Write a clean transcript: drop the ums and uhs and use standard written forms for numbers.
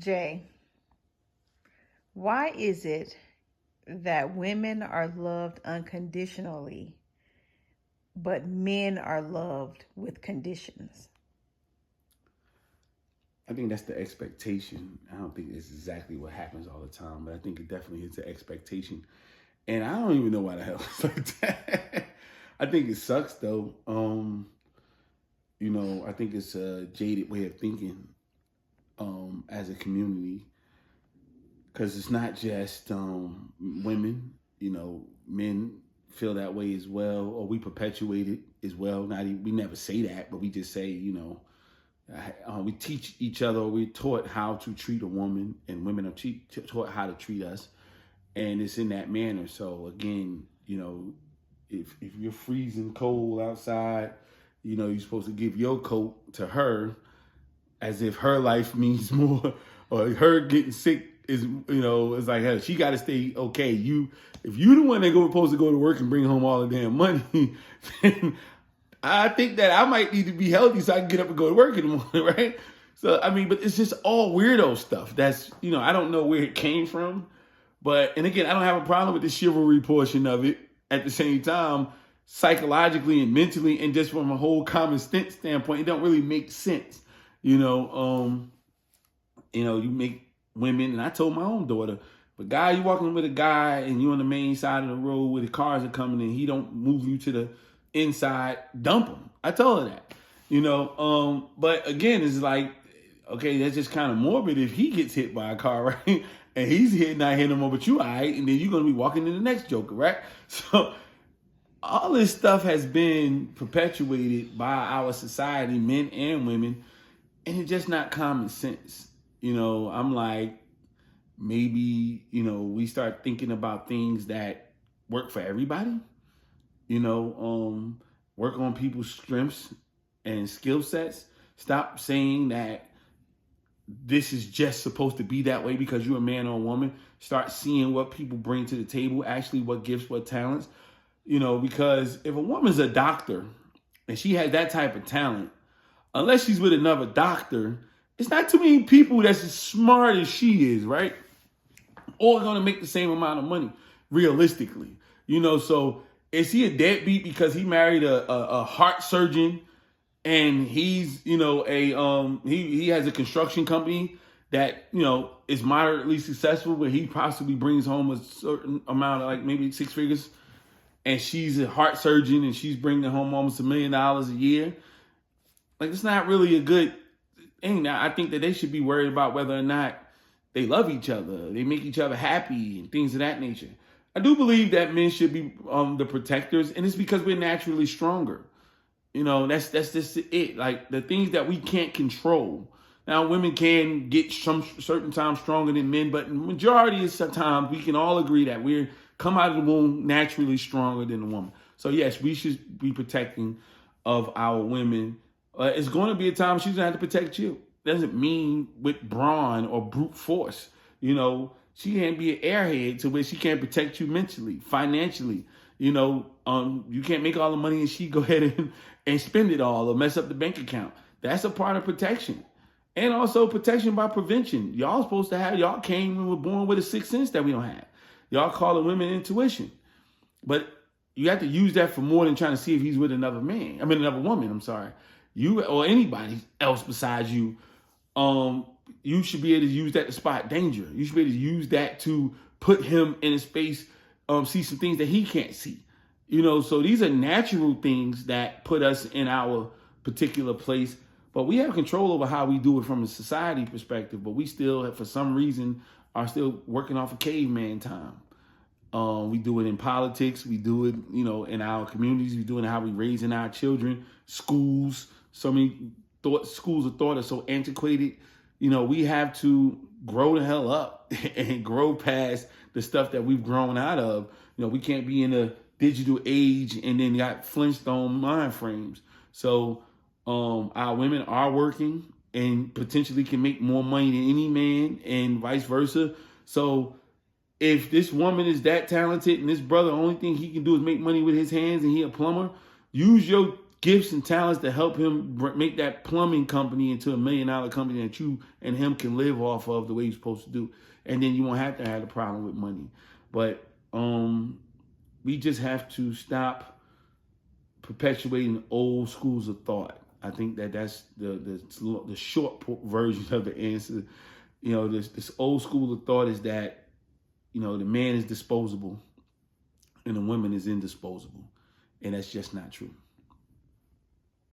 Jay, why is it that women are loved unconditionally, but men are loved with conditions? I think that's the expectation. I don't think it's exactly what happens all the time, but I think it definitely is the expectation. And I don't even know why the hell it's like that. I think it sucks though. I think it's a jaded way of thinking as a community because it's not just women. Men feel that way as well, or we perpetuate it as well. Not even, we never say that, but we just say, we teach each other. We're taught how to treat a woman, and women are taught how to treat us, and it's in that manner. So again, if you're freezing cold outside, you're supposed to give your coat to her as if her life means more, or her getting sick is, it's like, hey, she got to stay okay. If you the one that supposed to go to work and bring home all the damn money, then I think that I might need to be healthy so I can get up and go to work in the morning, right? So, I mean, but it's just all weirdo stuff. That's, I don't know where it came from. And again, I don't have a problem with the chivalry portion of it. At the same time, psychologically and mentally, and just from a whole common sense standpoint, it don't really make sense. You make women, and I told my own daughter, but guy, you walking with a guy and you on the main side of the road where the cars are coming in, he don't move you to the inside, dump him. I told her that, but again, it's like, okay, that's just kind of morbid if he gets hit by a car, right? And he's not hitting no more, but you all right, and then you're going to be walking in the next joker, right? So all this stuff has been perpetuated by our society, men and women, and it's just not common sense. I'm like, maybe, we start thinking about things that work for everybody, work on people's strengths and skill sets. Stop saying that this is just supposed to be that way because you're a man or a woman. Start seeing what people bring to the table, actually what gifts, what talents, because if a woman's a doctor and she has that type of talent, unless she's with another doctor, it's not too many people that's as smart as she is, right? Or going to make the same amount of money, realistically. So is he a deadbeat because he married a heart surgeon and he's, he has a construction company that, is moderately successful, where he possibly brings home a certain amount of, like, maybe 6 figures, and she's a heart surgeon and she's bringing home almost $1 million a year? Like, it's not really a good thing. Now, I think that they should be worried about whether or not they love each other, they make each other happy, and things of that nature. I do believe that men should be the protectors, and it's because we're naturally stronger. That's just it. Like, the things that we can't control. Now, women can get some certain times stronger than men, but majority of the time, we can all agree that we're come out of the womb naturally stronger than a woman. So yes, we should be protecting of our women. It's going to be a time she's going to have to protect you. Doesn't mean with brawn or brute force. She can't be an airhead to where she can't protect you mentally, financially. You can't make all the money and she go ahead and spend it all or mess up the bank account. That's a part of protection. And also protection by prevention. Y'all came and were born with a sixth sense that we don't have. Y'all call it women intuition. But you have to use that for more than trying to see if he's with another woman, I'm sorry. You or anybody else besides you, you should be able to use that to spot danger. You should be able to use that to put him in a space, see some things that he can't see. So these are natural things that put us in our particular place, but we have control over how we do it from a society perspective, but we still, for some reason, are still working off of caveman time. We do it in politics. We do it, in our communities. We do it in how we raising our children, schools. So many schools of thought are so antiquated. We have to grow the hell up and grow past the stuff that we've grown out of. We can't be in a digital age and then got Flintstone mind frames. So our women are working and potentially can make more money than any man, and vice versa. So if this woman is that talented and this brother, the only thing he can do is make money with his hands and he a plumber, use your gifts and talents to help him make that plumbing company into $1 million company that you and him can live off of the way you're supposed to do. And then you won't have to have a problem with money. But we just have to stop perpetuating old schools of thought. I think that's the short version of the answer. You know, this old school of thought is that, you know, the man is disposable and the woman is indisposable. And that's just not true.